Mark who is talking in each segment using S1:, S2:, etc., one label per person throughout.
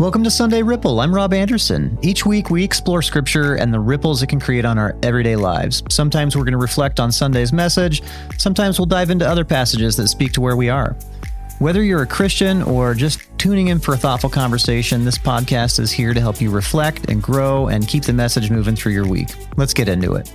S1: Welcome to Sunday Ripple. I'm Rob Anderson. Each week we explore scripture and the ripples it can create on our everyday lives. Sometimes we're going to reflect on Sunday's message. Sometimes we'll dive into other passages that speak to where we are. Whether you're a Christian or just tuning in for a thoughtful conversation, this podcast is here to help you reflect and grow and keep the message moving through your week. Let's get into it.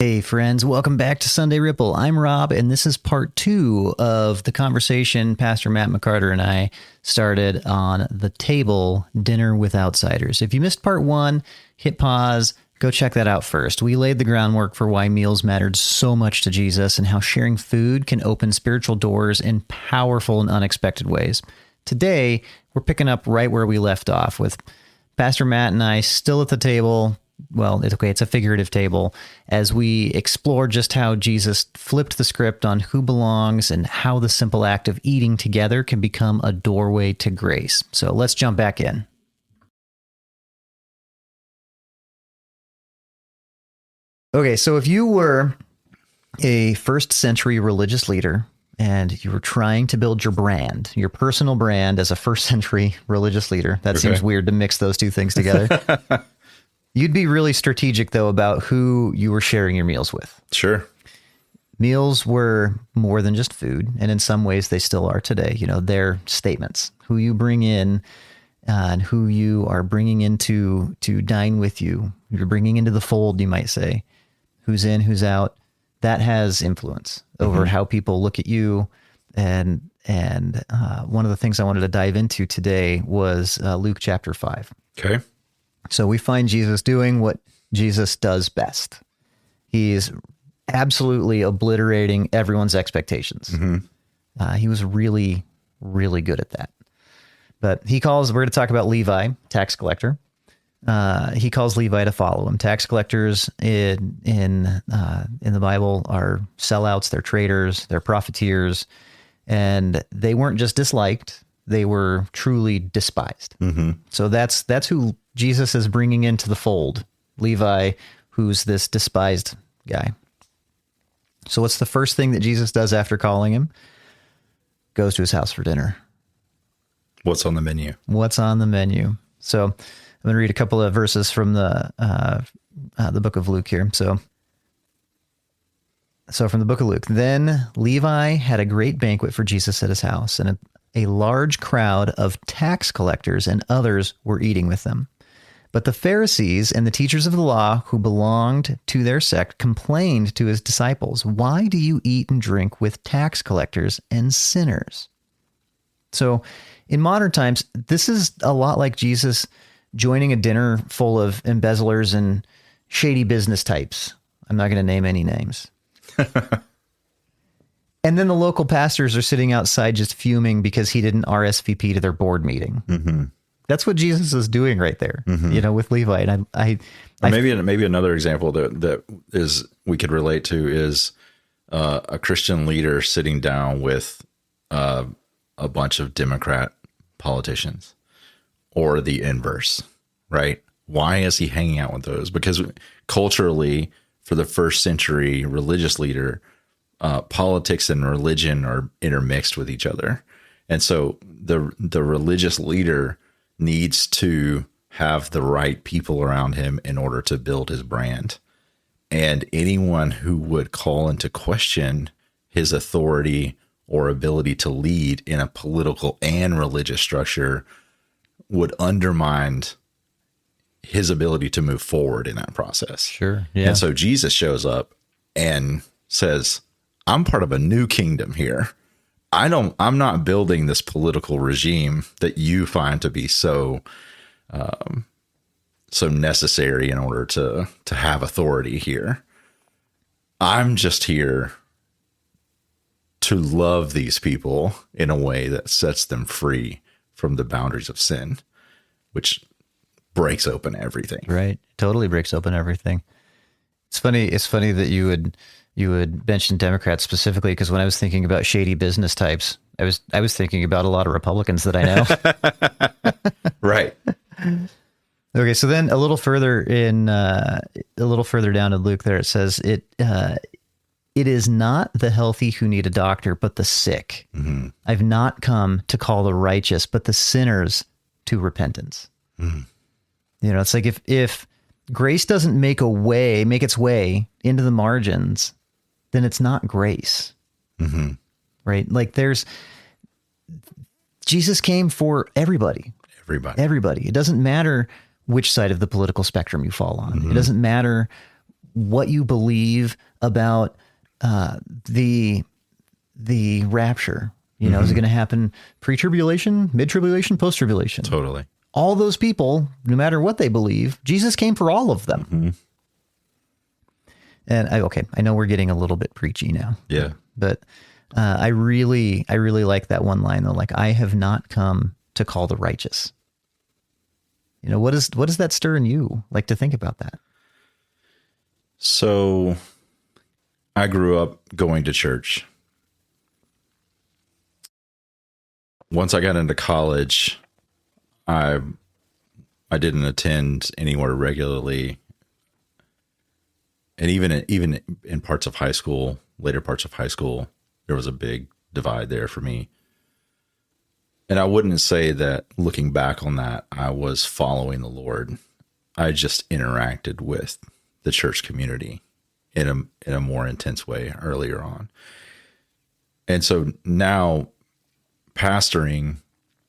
S1: Hey friends, welcome back to Sunday Ripple. I'm Rob, and this is part 2 of the conversation Pastor Matt McCarter and I started on the table, Dinner with Outsiders. If you missed part 1, hit pause, go check that out first. We laid the groundwork for why meals mattered so much to Jesus and how sharing food can open spiritual doors in powerful and unexpected ways. Today, we're picking up right where we left off with Pastor Matt and I still at the table. Well, it's a figurative table, as we explore just how Jesus flipped the script on who belongs and how the simple act of eating together can become a doorway to grace. So let's jump back in. Okay, so if you were a first century religious leader and you were trying to build your brand, your personal brand as a first century religious leader, that seems weird to mix those two things together. You'd be really strategic, though, about who you were sharing your meals with.
S2: Sure.
S1: Meals were more than just food, and in some ways they still are today. You know, they're statements. Who you bring in and who you are bringing into to dine with you. You're bringing into the fold, you might say. Who's in, who's out. That has influence over how people look at you. And one of the things I wanted to dive into today was Luke chapter 5.
S2: Okay.
S1: So we find Jesus doing what Jesus does best. He's absolutely obliterating everyone's expectations. He was really, really good at that. But we're going to talk about Levi, tax collector. He calls Levi to follow him. Tax collectors in the Bible are sellouts, they're traitors, they're profiteers, and they weren't just disliked, they were truly despised. So that's who Jesus is bringing into the fold, Levi, who's this despised guy. So what's the first thing that Jesus does after calling him? Goes to his house for dinner.
S2: What's on the menu?
S1: What's on the menu? So I'm going to read a couple of verses from the book of Luke here. So from the book of Luke, then Levi had a great banquet for Jesus at his house, and a large crowd of tax collectors and others were eating with them. But the Pharisees and the teachers of the law who belonged to their sect complained to his disciples, "Why do you eat and drink with tax collectors and sinners?" So in modern times, this is a lot like Jesus joining a dinner full of embezzlers and shady business types. I'm not going to name any names. And then the local pastors are sitting outside just fuming because he didn't RSVP to their board meeting. That's what Jesus is doing right there, with Levi. And
S2: maybe another example that is we could relate to is a Christian leader sitting down with a bunch of Democrat politicians, or the inverse, right? Why is he hanging out with those? Because culturally, for the first century religious leader, politics and religion are intermixed with each other. And so the religious leader needs to have the right people around him in order to build his brand. And anyone who would call into question his authority or ability to lead in a political and religious structure would undermine his ability to move forward in that process.
S1: Sure. Yeah.
S2: And so Jesus shows up and says, I'm part of a new kingdom here. I'm not building this political regime that you find to be so necessary in order to have authority here. I'm just here to love these people in a way that sets them free from the boundaries of sin, which breaks open everything.
S1: Right. Totally breaks open everything. It's funny that you would mention Democrats specifically, because when I was thinking about shady business types, I was thinking about a lot of Republicans that I know.
S2: Right.
S1: Okay, so then a little further down in Luke, there it says it It is not the healthy who need a doctor, but the sick.
S2: Mm-hmm.
S1: I've not come to call the righteous, but the sinners to repentance.
S2: Mm.
S1: You know, it's like if grace doesn't make its way into the margins, then it's not grace.
S2: Mm-hmm.
S1: Right? Like Jesus came for everybody. Everybody. It doesn't matter which side of the political spectrum you fall on.
S2: Mm-hmm.
S1: It doesn't matter what you believe about the rapture. You know, is it going to happen pre-tribulation, mid-tribulation, post-tribulation?
S2: Totally.
S1: All those people, no matter what they believe, Jesus came for all of them.
S2: Mm-hmm.
S1: And I know we're getting a little bit preachy now.
S2: Yeah.
S1: But I really like that one line though. Like, I have not come to call the righteous. You know, what does that stir in you? Like to think about that?
S2: So I grew up going to church. Once I got into college, I didn't attend anywhere regularly. And even in parts of high school, later parts of high school, there was a big divide there for me. And I wouldn't say that looking back on that, I was following the Lord. I just interacted with the church community in a more intense way earlier on. And so now pastoring,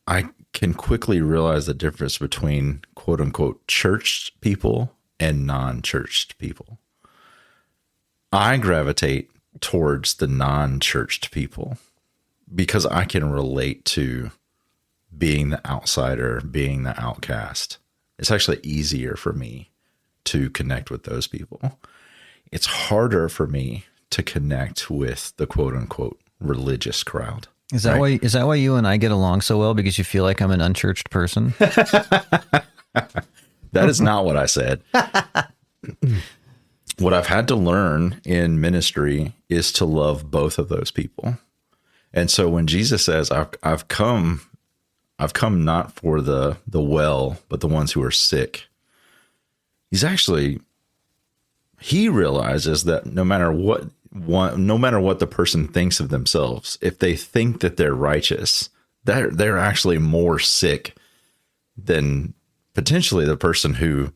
S2: I can quickly realize the difference between quote unquote church people and non-churched people. I gravitate towards the non-churched people because I can relate to being the outsider, being the outcast. It's actually easier for me to connect with those people. It's harder for me to connect with the quote unquote religious crowd.
S1: Is that why you and I get along so well? Because you feel like I'm an unchurched person?
S2: That is not what I said. What I've had to learn in ministry is to love both of those people. And so when Jesus says, I've come not for the well, but the ones who are sick, he realizes that no matter what the person thinks of themselves, if they think that they're righteous, they're actually more sick than potentially the person who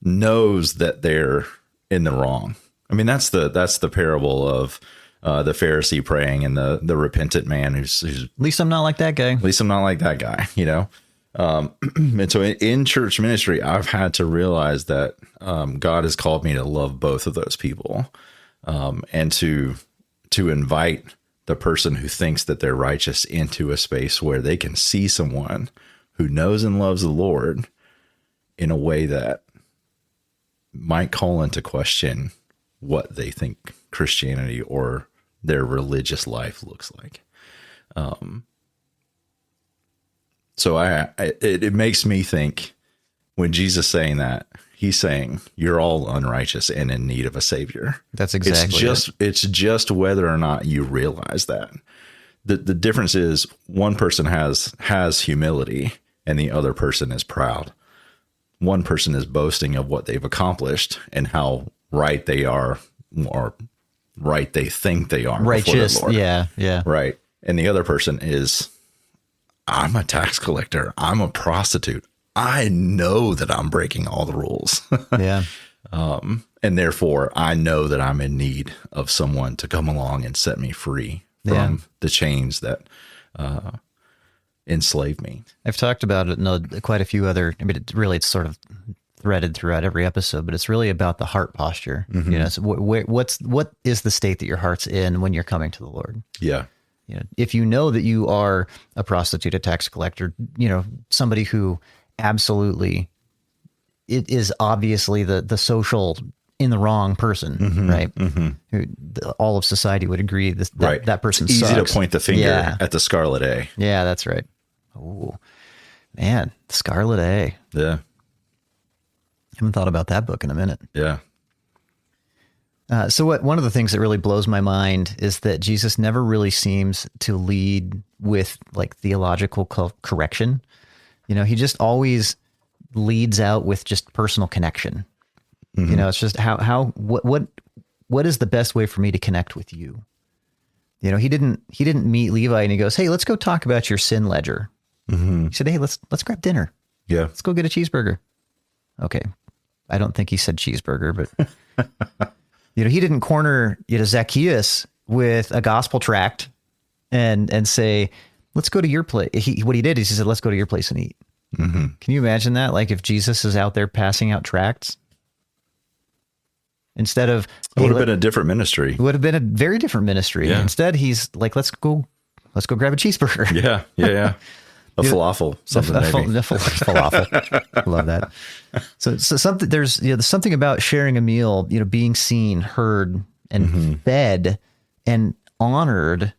S2: knows that they're in the wrong. I mean, that's the parable of the Pharisee praying and the repentant man who's
S1: at least I'm not like that guy.
S2: At least I'm not like that guy, you know? And so in church ministry, I've had to realize that God has called me to love both of those people, and to invite the person who thinks that they're righteous into a space where they can see someone who knows and loves the Lord in a way that might call into question what they think Christianity or their religious life looks like. So it makes me think when Jesus saying that, he's saying you're all unrighteous and in need of a savior.
S1: That's exactly
S2: It's just whether or not you realize that. The difference is one person has humility and the other person is proud. One person is boasting of what they've accomplished and how right they are, or right they think they are.
S1: Righteous,
S2: before the Lord.
S1: Yeah.
S2: Right. And the other person is, I'm a tax collector. I'm a prostitute. I know that I'm breaking all the rules.
S1: Yeah.
S2: And therefore, I know that I'm in need of someone to come along and set me free from the chains that enslave me.
S1: I've talked about it in quite a few other, it's sort of threaded throughout every episode, but it's really about the heart posture. Mm-hmm. You know, so what is the state that your heart's in when you're coming to the Lord?
S2: Yeah.
S1: You know, if you know that you are a prostitute, a tax collector, you know, somebody who absolutely, it is obviously the social in the wrong person, mm-hmm, right? Mm-hmm. All of society would agree that person
S2: it's easy
S1: sucks.
S2: To point the finger at the Scarlet A.
S1: Yeah, that's right. Oh, man, the Scarlet A.
S2: Yeah.
S1: I haven't thought about that book in a minute.
S2: Yeah.
S1: So one of the things that really blows my mind is that Jesus never really seems to lead with like theological correction. You know, he just always leads out with just personal connection. Mm-hmm. You know, it's just what what is the best way for me to connect with you? You know, he didn't meet Levi and he goes, hey, let's go talk about your sin ledger. He said, hey, let's grab dinner.
S2: Yeah.
S1: Let's go get a cheeseburger. Okay. I don't think he said cheeseburger, but you know, he didn't corner, you know, Zacchaeus with a gospel tract and say, let's go to your place. What he did is he said, let's go to your place and eat. Can you imagine that? Like if Jesus is out there passing out tracts instead of,
S2: it would have been a different ministry.
S1: It would have been a very different ministry.
S2: Yeah.
S1: Instead, he's like, let's go grab a cheeseburger.
S2: Yeah. A falafel, something maybe.
S1: Falafel. Love that. So something, there's something about sharing a meal, you know, being seen, heard, and fed and honored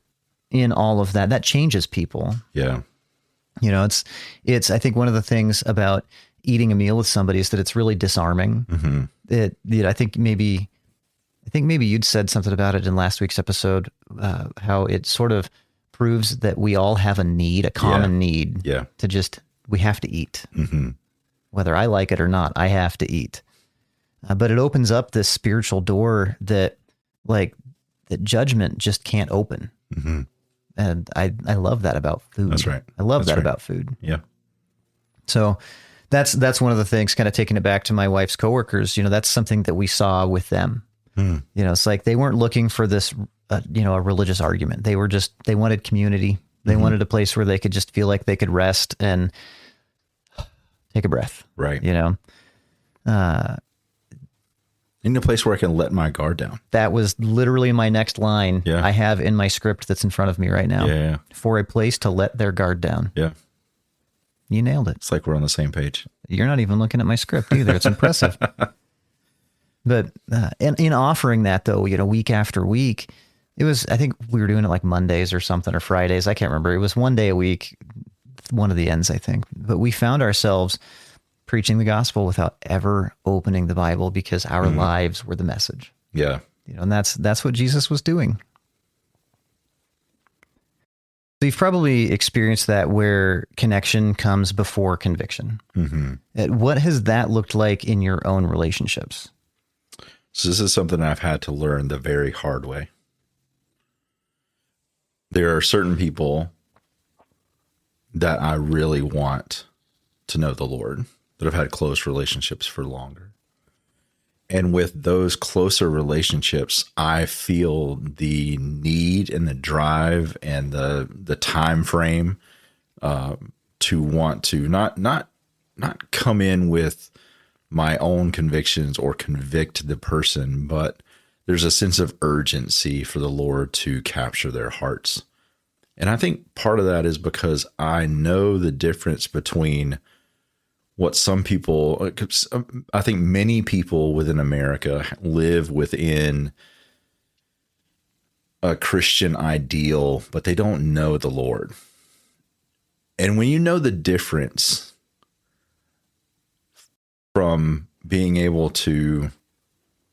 S1: in all of that changes people.
S2: Yeah.
S1: You know, it's, I think one of the things about eating a meal with somebody is that it's really disarming. I think maybe you'd said something about it in last week's episode, how it sort of proves that we all have a common need to just, we have to eat. Whether I like it or not, I have to eat. But it opens up this spiritual door that judgment just can't open. And I love that about food.
S2: That's right.
S1: I love that about food.
S2: Yeah. So
S1: that's one of the things, kind of taking it back to my wife's coworkers, you know, that's something that we saw with them. You know, it's like they weren't looking for this, you know, a religious argument. They wanted community. They wanted a place where they could just feel like they could rest and take a breath.
S2: Right.
S1: You know,
S2: in a place where I can let my guard down.
S1: That was literally my next line. I have in my script that's in front of me right now.
S2: Yeah.
S1: For a place to let their guard down.
S2: Yeah.
S1: You nailed it.
S2: It's like we're on the same page.
S1: You're not even looking at my script either. It's impressive. But in offering that, though, you know, week after week, I think we were doing it like Mondays or something, or Fridays. I can't remember. It was one day a week, one of the ends, I think. But we found ourselves preaching the gospel without ever opening the Bible because our lives were the message.
S2: Yeah.
S1: You know, and that's what Jesus was doing. So you've probably experienced that where connection comes before conviction. What has that looked like in your own relationships?
S2: So this is something I've had to learn the very hard way. There are certain people that I really want to know the Lord, that have had close relationships for longer. And with those closer relationships, I feel the need and the drive and the time frame to want to not come in with my own convictions or convict the person, but there's a sense of urgency for the Lord to capture their hearts. And I think part of that is because I know the difference between what some people, I think many people within America live within a Christian ideal, but they don't know the Lord. And when you know the difference from being able to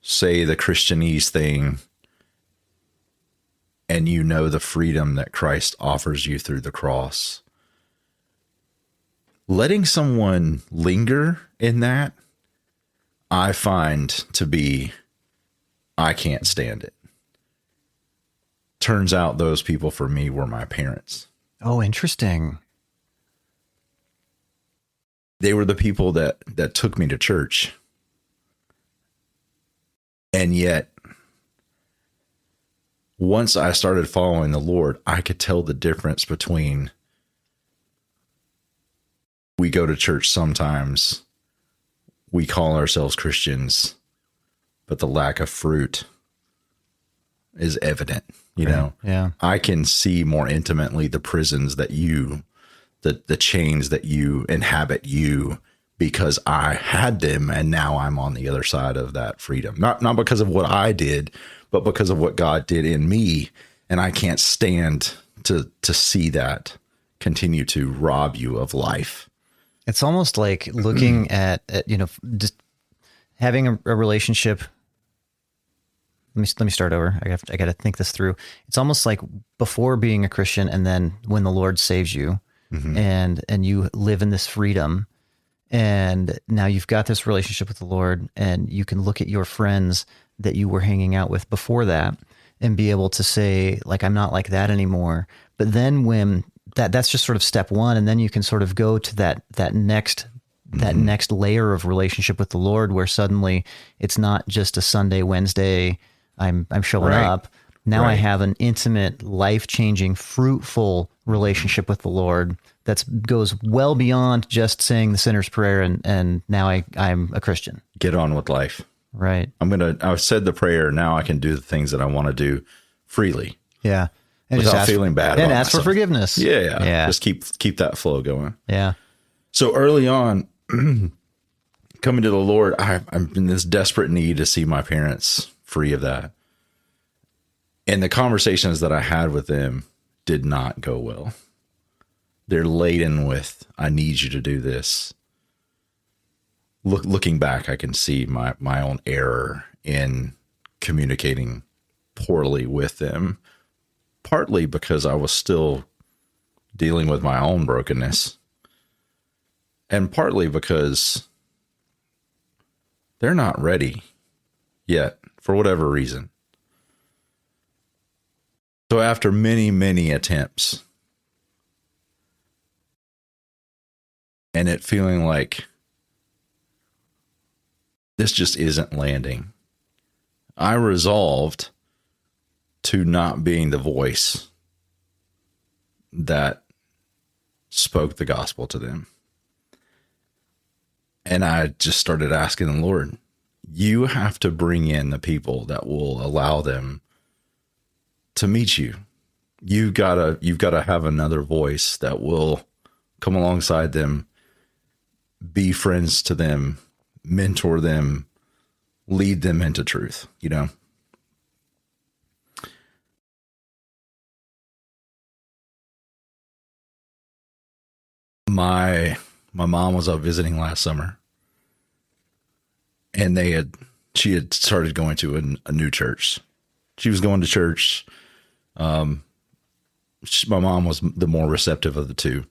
S2: say the Christianese thing and you know the freedom that Christ offers you through the cross, letting someone linger in that, I find to be, I can't stand it. Turns out those people for me were my parents.
S1: Oh, interesting.
S2: They were the people that took me to church. And yet, once I started following the Lord, I could tell the difference between we go to church sometimes, we call ourselves Christians, but the lack of fruit is evident, you know?
S1: Yeah.
S2: I can see more intimately the prisons that the chains that you inhabit because I had them and now I'm on the other side of that freedom. Not because of what I did, but because of what God did in me. And I can't stand to see that continue to rob you of life.
S1: It's almost like looking at you know, just having a relationship. Let me start over. I got to think this through. It's almost like before being a Christian, and then when the Lord saves you, and you live in this freedom, and now you've got this relationship with the Lord, and you can look at your friends that you were hanging out with before that, and be able to say, like, I'm not like that anymore. But then when that's just sort of step one, and then you can sort of go to that next layer of relationship with the Lord, where suddenly it's not just a Sunday, Wednesday, I'm showing up. Now I have an intimate, life-changing, fruitful relationship with the Lord that goes well beyond just saying the sinner's prayer and now I'm a Christian.
S2: Get on with life.
S1: Right.
S2: I've said the prayer. Now I can do the things that I want to do freely.
S1: Yeah. And
S2: without feeling bad about
S1: and ask
S2: myself.
S1: for forgiveness.
S2: Yeah. Just keep that flow going.
S1: Yeah.
S2: So early on, coming to the Lord, I'm in this desperate need to see my parents free of that. And the conversations that I had with them did not go well. They're laden with, I need you to do this. Looking back, I can see my own error in communicating poorly with them, partly because I was still dealing with my own brokenness, and partly because they're not ready yet for whatever reason. So after many, many attempts, and it feeling like this just isn't landing, I resolved to not being the voice that spoke the gospel to them. And I just started asking the Lord, you have to bring in the people that will allow them to meet you. You've got to have another voice that will come alongside them, be friends to them, mentor them, lead them into truth, you know? My mom was up visiting last summer, and she had started going to a new church. She was going to church. My mom was the more receptive of the two.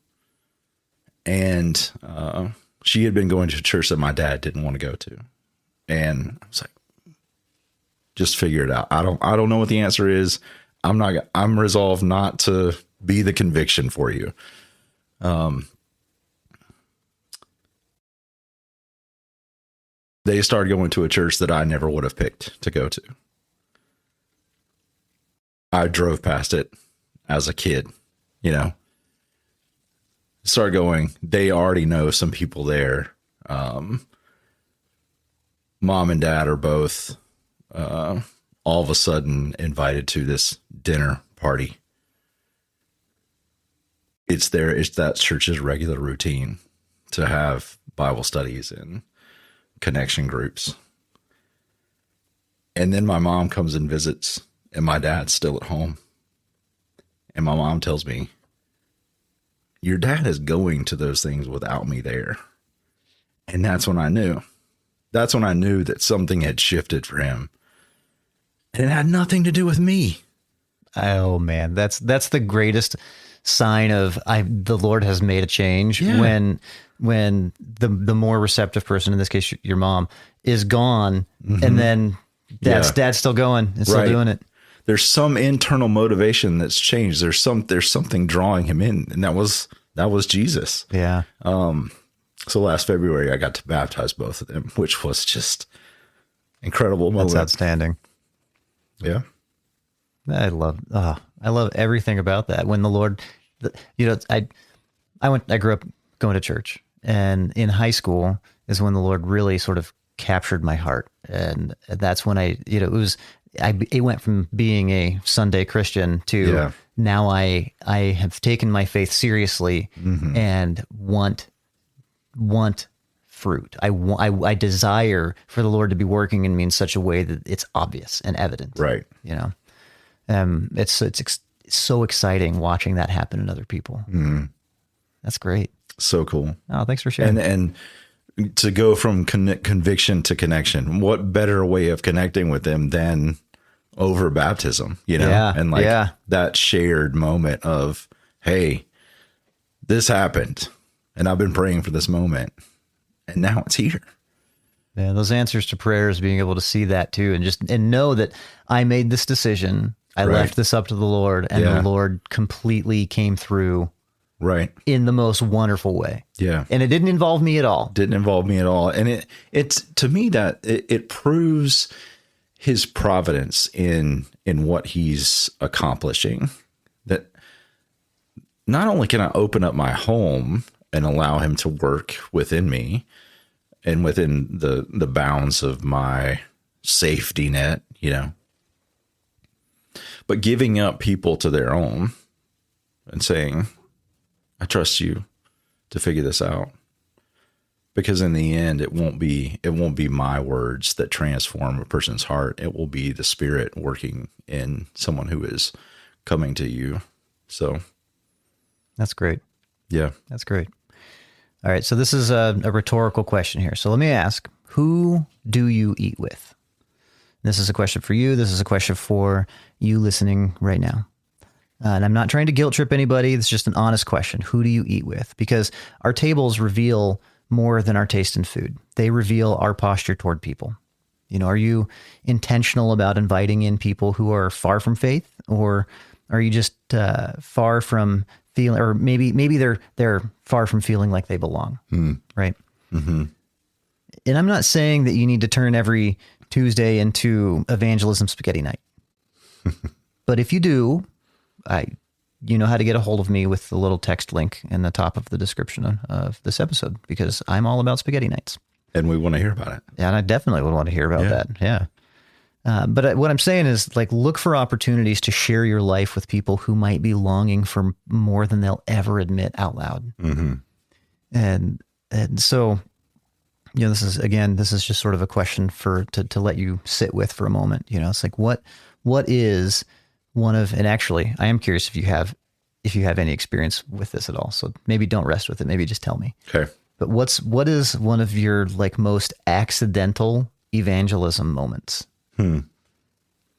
S2: And she had been going to a church that my dad didn't want to go to. And I was like, just figure it out. I don't know what the answer is. I'm resolved not to be the conviction for you. They started going to a church that I never would have picked to go to. I drove past it as a kid, you know, started going, they already know some people there. Mom and dad are both, all of a sudden invited to this dinner party. It's that church's regular routine to have Bible studies and connection groups. And then my mom comes and visits, and my dad's still at home. And my mom tells me, your dad is going to those things without me there. And that's when I knew. That's when I knew that something had shifted for him. And it had nothing to do with me.
S1: Oh man, that's the greatest sign of the Lord has made a change. Yeah. When the more receptive person, in this case your mom, is gone, mm-hmm. and then dad's still going and still doing it.
S2: There's some internal motivation that's changed. There's something drawing him in, and that was Jesus.
S1: Yeah.
S2: So last February I got to baptize both of them, which was just incredible moment.
S1: That's outstanding.
S2: Yeah.
S1: I love everything about that. When the Lord, I grew up going to church, and in high school is when the Lord really sort of captured my heart. And that's when it went from being a Sunday Christian to now I have taken my faith seriously, mm-hmm. and want fruit. I desire for the Lord to be working in me in such a way that it's obvious and evident.
S2: Right.
S1: You know, it's so exciting watching that happen in other people. Mm. That's great.
S2: So cool.
S1: Oh, thanks for sharing.
S2: And to go from conviction to connection, what better way of connecting with them than over baptism, you know?
S1: Yeah,
S2: and that shared moment of, hey, this happened and I've been praying for this moment and now it's here.
S1: Yeah, those answers to prayers, being able to see that too, and know that I made this decision. I
S2: Right.
S1: left this up to the Lord, and
S2: Yeah.
S1: the Lord completely came through
S2: Right.
S1: in the most wonderful way.
S2: Yeah.
S1: And it didn't involve me at all.
S2: Didn't involve me at all. And it's to me that it proves his providence in what he's accomplishing. That not only can I open up my home and allow him to work within me and within the bounds of my safety net, but giving up people to their own and saying, I trust you to figure this out. Because in the end, it won't be my words that transform a person's heart. It will be the Spirit working in someone who is coming to you. So
S1: That's great.
S2: yeah.
S1: That's great. All right. So this is a rhetorical question here. So let me ask, who do you eat with? This is a question for you. This is a question for you listening right now. And I'm not trying to guilt trip anybody. It's just an honest question. Who do you eat with? Because our tables reveal more than our taste in food. They reveal our posture toward people. Are you intentional about inviting in people who are far from faith, or are you just far from feeling, or maybe they're far from feeling like they belong, right?
S2: Mm-hmm.
S1: And I'm not saying that you need to turn every Tuesday into evangelism spaghetti night, but if you do, you know how to get a hold of me with the little text link in the top of the description of this episode, because I'm all about spaghetti nights.
S2: And we want to hear about it.
S1: Yeah, and I definitely would want to hear about that. Yeah. But what I'm saying is, look for opportunities to share your life with people who might be longing for more than they'll ever admit out loud.
S2: Mm-hmm.
S1: And so, this is just sort of a question to let you sit with for a moment. It's like, what is one of, and actually I am curious if you have any experience with this at all. So maybe don't rest with it. Maybe just tell me.
S2: Okay.
S1: But what is one of your most accidental evangelism moments? You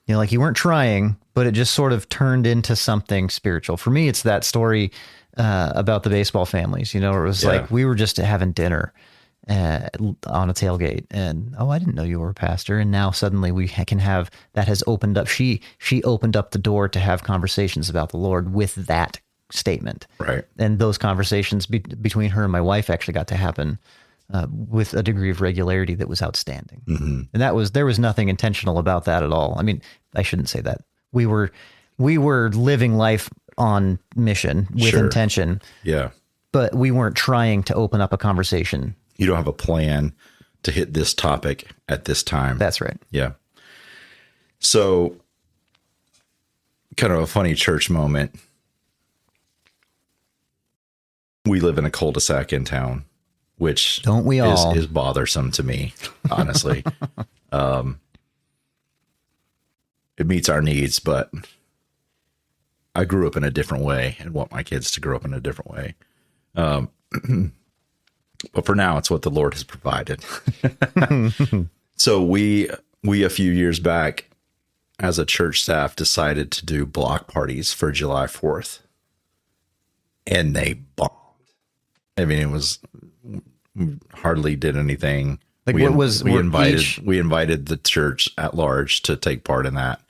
S1: weren't trying, but it just sort of turned into something spiritual. For me, it's that story about the baseball families, where it was we were just having dinner on a tailgate, and I didn't know you were a pastor, and now suddenly we can have that has opened up. She opened up the door to have conversations about the Lord with that statement,
S2: right?
S1: And those conversations between her and my wife actually got to happen with a degree of regularity that was outstanding.
S2: Mm-hmm.
S1: And there was nothing intentional about that at all. I mean, I shouldn't say that. We were living life on mission with intention.
S2: Yeah.
S1: But we weren't trying to open up a conversation.
S2: You don't have a plan to hit this topic at this time.
S1: That's right.
S2: Yeah. So kind of a funny church moment. We live in a cul-de-sac in town, which
S1: don't we all
S2: is bothersome to me, honestly. It meets our needs, but I grew up in a different way and want my kids to grow up in a different way. But for now, it's what the Lord has provided. So we a few years back, as a church staff, decided to do block parties for July 4th. And they bombed. I mean, it was hardly did anything. We invited the church at large to take part in that.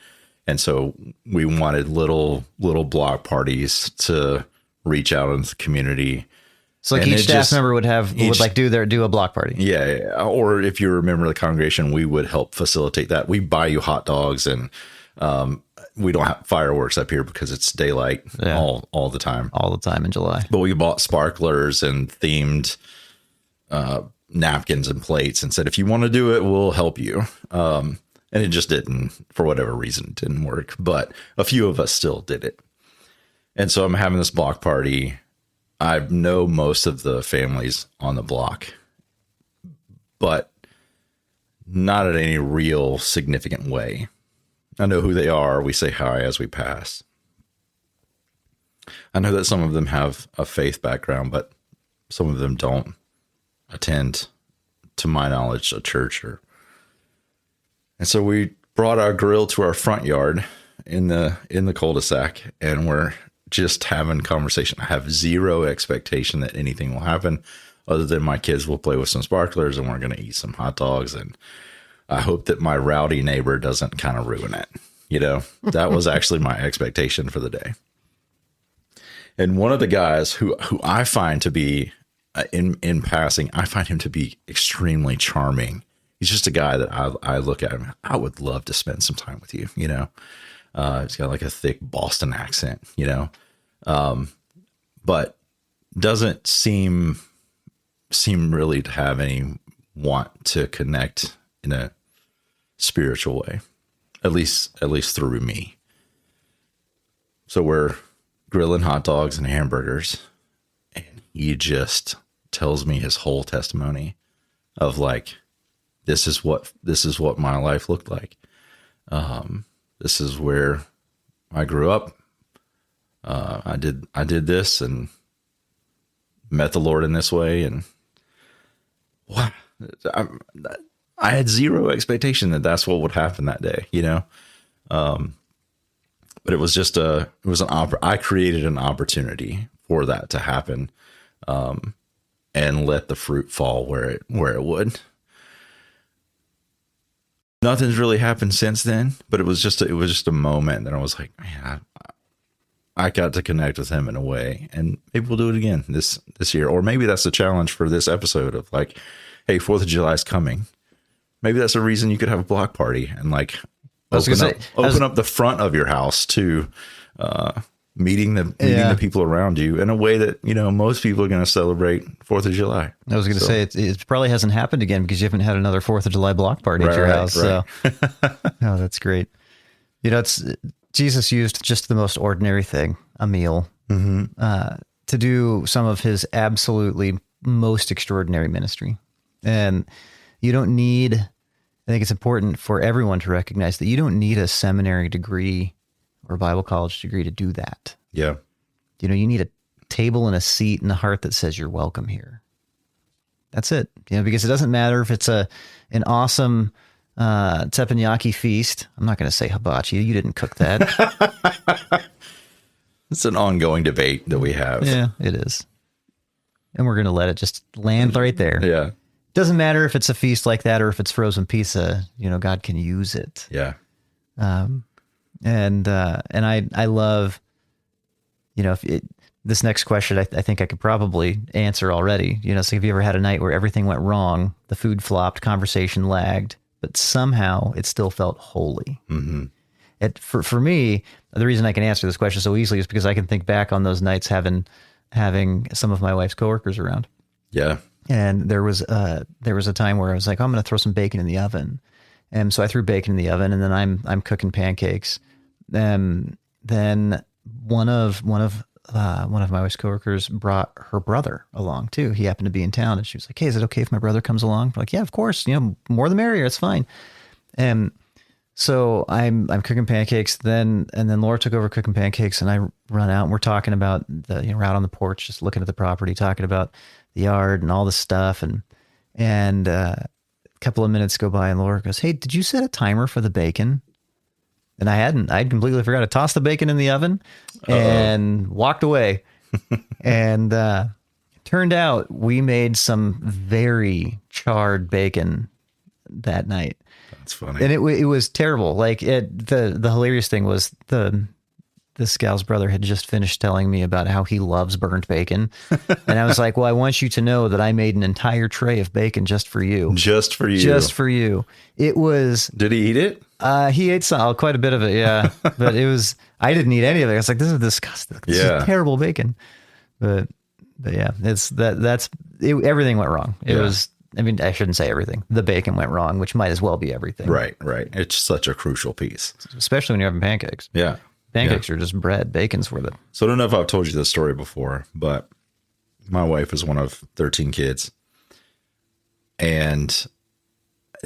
S2: And so we wanted little block parties to reach out into the community.
S1: So each staff member would do a block party.
S2: Yeah. Or if you remember the congregation, we would help facilitate that. We buy you hot dogs, and we don't have fireworks up here because it's daylight all the time.
S1: All the time in July.
S2: But we bought sparklers and themed napkins and plates and said, if you want to do it, we'll help you. And it just didn't, for whatever reason, it didn't work. But a few of us still did it. And so I'm having this block party. I know most of the families on the block, but not in any real significant way. I know who they are. We say hi as we pass. I know that some of them have a faith background, but some of them don't attend, to my knowledge, a church. And so we brought our grill to our front yard in the cul-de-sac, and we're just having conversation. I have zero expectation that anything will happen. other than my kids will play with some sparklers and we're going to eat some hot dogs. And I hope that my rowdy neighbor doesn't kind of ruin it. You know, that was actually my expectation for the day. And one of the guys who I find to be in passing, I find him to be extremely charming. He's just a guy that I look at him. I would love to spend some time with you. You know, he's got like a thick Boston accent, you know, but doesn't seem really to have any want to connect in a spiritual way, at least through me. So we're grilling hot dogs and hamburgers, and he just tells me his whole testimony of like, this is what my life looked like. This is where I grew up. I did this and met the Lord in this way. And wow, I had zero expectation that that's what would happen that day, you know? But it was just I created an opportunity for that to happen, and let the fruit fall where it would. Nothing's really happened since then, but it was just a moment that I was like, man, I got to connect with him in a way, and maybe we'll do it again this year. Or maybe that's the challenge for this episode of like, hey, 4th of July is coming. Maybe that's a reason you could have a block party and like open up the front of your house to meeting the people around you in a way that, you know, most people are going to celebrate 4th of July.
S1: I was going to say it probably hasn't happened again because you haven't had another 4th of July block party at your house. Right. So, oh, that's great. You know, Jesus used just the most ordinary thing, a meal, to do some of his absolutely most extraordinary ministry. And you don't need, I think it's important for everyone to recognize that you don't need a seminary degree or Bible college degree to do that.
S2: Yeah.
S1: You know, you need a table and a seat and a heart that says you're welcome here. That's it. You know, because it doesn't matter if it's an awesome teppanyaki feast. I'm not going to say hibachi. You didn't cook that.
S2: It's an ongoing debate that we have.
S1: Yeah, it is. And we're going to let it just land right there.
S2: Yeah.
S1: Doesn't matter if it's a feast like that or if it's frozen pizza, you know, God can use it.
S2: Yeah.
S1: And I love, you know, this next question, I think I could probably answer already. You know, so have you ever had a night where everything went wrong, the food flopped, conversation lagged, but somehow it still felt holy?
S2: Mm-hmm.
S1: For me, the reason I can answer this question so easily is because I can think back on those nights having some of my wife's coworkers around.
S2: Yeah.
S1: And there was a time where I was like, oh, I'm going to throw some bacon in the oven. And so I threw bacon in the oven, and then I'm cooking pancakes. Then one of my wife's coworkers brought her brother along too. He happened to be in town, and she was like, hey, is it okay if my brother comes along? We're like, yeah, of course, you know, more the merrier. It's fine. And so I'm cooking pancakes and then Laura took over cooking pancakes, and I run out and we're talking about we're out on the porch, just looking at the property, talking about the yard and all the stuff. And a couple of minutes go by and Laura goes, hey, did you set a timer for the bacon? And I hadn't. I'd completely forgot to toss the bacon in the oven and walked away. And it turned out we made some very charred bacon that night.
S2: That's funny.
S1: And it was terrible. Like the hilarious thing was this gal's brother had just finished telling me about how he loves burnt bacon. And I was like, well, I want you to know that I made an entire tray of bacon just for you.
S2: Just for you.
S1: Just for you. It was.
S2: Did he eat it?
S1: He ate quite a bit of it. Yeah. But I didn't eat any of it. I was like, this is disgusting. This is terrible bacon. But yeah, everything went wrong. It was, I mean, I shouldn't say everything. The bacon went wrong, which might as well be everything.
S2: Right. It's such a crucial piece.
S1: Especially when you're having pancakes.
S2: Yeah.
S1: Pancakes are just bread. Bacon's worth it.
S2: So I don't know if I've told you this story before, but my wife is one of 13 kids. And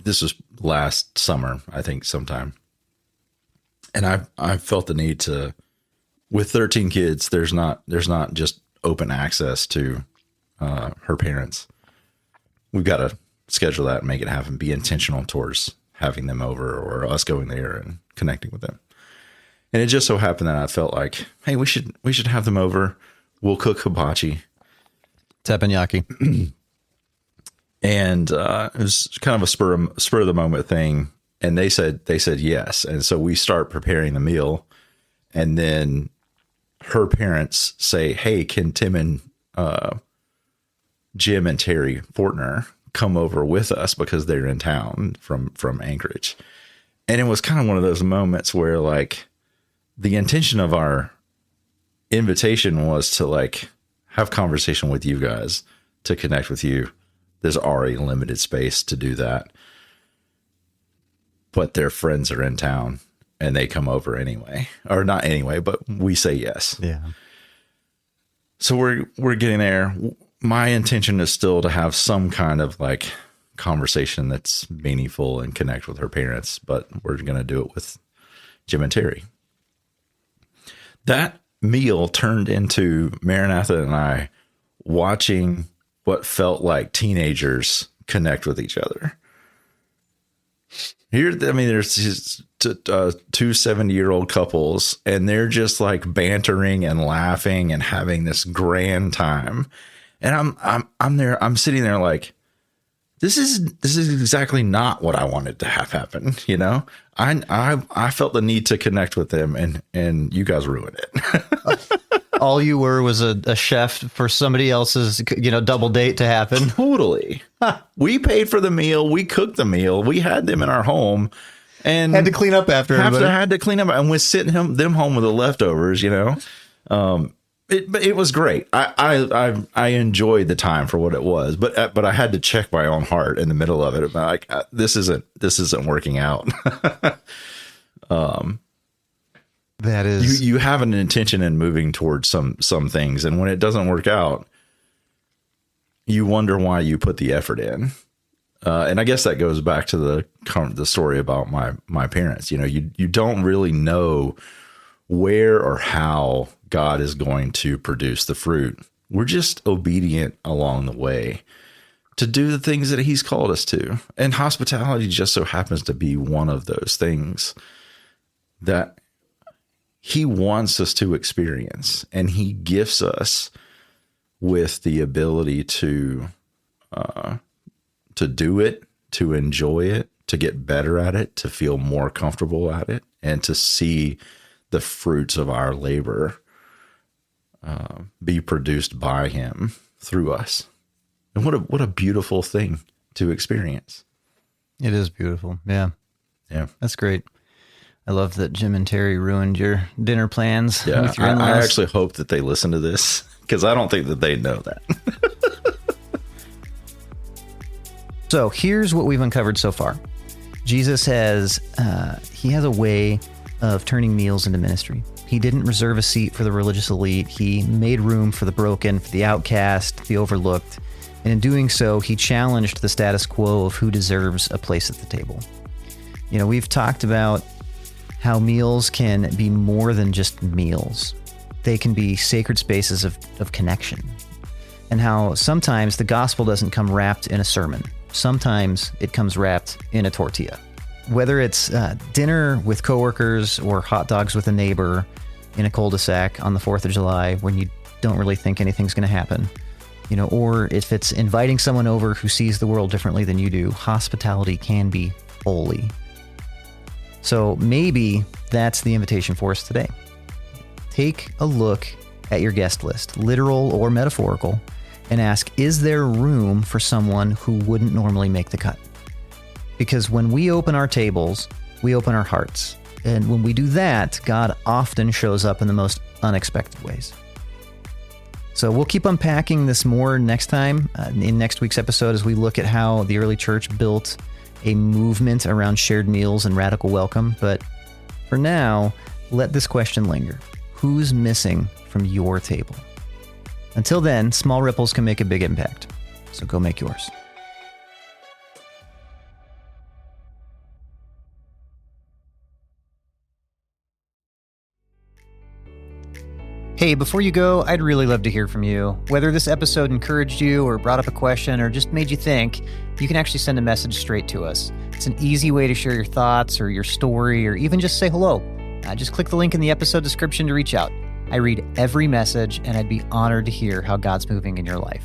S2: this was last summer, I think, sometime. And I felt the need to, with 13 kids, there's not just open access to her parents. We've got to schedule that and make it happen, be intentional towards having them over or us going there and connecting with them. And it just so happened that I felt like, hey, we should have them over. We'll cook hibachi.
S1: Teppanyaki.
S2: And it was kind of a spur of the moment thing. And they said yes. And so we start preparing the meal. And then her parents say, hey, can Tim and Jim and Terry Fortner come over with us because they're in town from Anchorage. And it was kind of one of those moments where like the intention of our invitation was to like have conversation with you guys, to connect with you. There's already limited space to do that. But their friends are in town and they come over anyway, or not anyway, but we say yes.
S1: Yeah.
S2: So we're getting there. My intention is still to have some kind of like conversation that's meaningful and connect with her parents, but we're going to do it with Jim and Terry. That meal turned into Maranatha and I watching what felt like teenagers connect with each other. Here, I mean, there's these two 70-year-old couples, and they're just like bantering and laughing and having this grand time. And I'm sitting there like, this is exactly not what I wanted to have happen. You know, I felt the need to connect with them, and you guys ruined it.
S1: All you were was a chef for somebody else's, double date to happen.
S2: Totally. We paid for the meal. We cooked the meal. We had them in our home, and
S1: had to clean up after everybody.
S2: Had to clean up, and we're sitting them home with the leftovers. It was great. I enjoyed the time for what it was, but I had to check my own heart in the middle of it. Like, this isn't working out.
S1: That is,
S2: you have an intention in moving towards some things, and when it doesn't work out, you wonder why you put the effort in. And I guess that goes back to the story about my parents. You don't really know where or how God is going to produce the fruit. We're just obedient along the way to do the things that he's called us to. And hospitality just so happens to be one of those things that he wants us to experience. And he gifts us with the ability to do it, to enjoy it, to get better at it, to feel more comfortable at it, and to see the fruits of our labor be produced by him through us. And what a beautiful thing to experience.
S1: It is beautiful. Yeah.
S2: Yeah.
S1: That's great. I love that Jim and Terry ruined your dinner plans.
S2: Yeah.
S1: With your in-laws.
S2: I actually hope that they listen to this, because I don't think that they know that.
S1: So here's what we've uncovered so far. Jesus has a way of turning meals into ministry. He didn't reserve a seat for the religious elite. He made room for the broken, for the outcast, the overlooked. And in doing so, he challenged the status quo of who deserves a place at the table. We've talked about how meals can be more than just meals. They can be sacred spaces of connection. And how sometimes the gospel doesn't come wrapped in a sermon. Sometimes it comes wrapped in a tortilla. Whether it's dinner with coworkers or hot dogs with a neighbor in a cul-de-sac on the 4th of July when you don't really think anything's going to happen, or if it's inviting someone over who sees the world differently than you do, hospitality can be holy. So maybe that's the invitation for us today. Take a look at your guest list, literal or metaphorical, and ask, is there room for someone who wouldn't normally make the cut? Because when we open our tables, we open our hearts. And when we do that, God often shows up in the most unexpected ways. So we'll keep unpacking this more next time in next week's episode as we look at how the early church built a movement around shared meals and radical welcome. But for now, let this question linger. Who's missing from your table? Until then, small ripples can make a big impact. So go make yours. Hey, before you go, I'd really love to hear from you. Whether this episode encouraged you or brought up a question or just made you think, you can actually send a message straight to us. It's an easy way to share your thoughts or your story or even just say hello. Just click the link in the episode description to reach out. I read every message and I'd be honored to hear how God's moving in your life.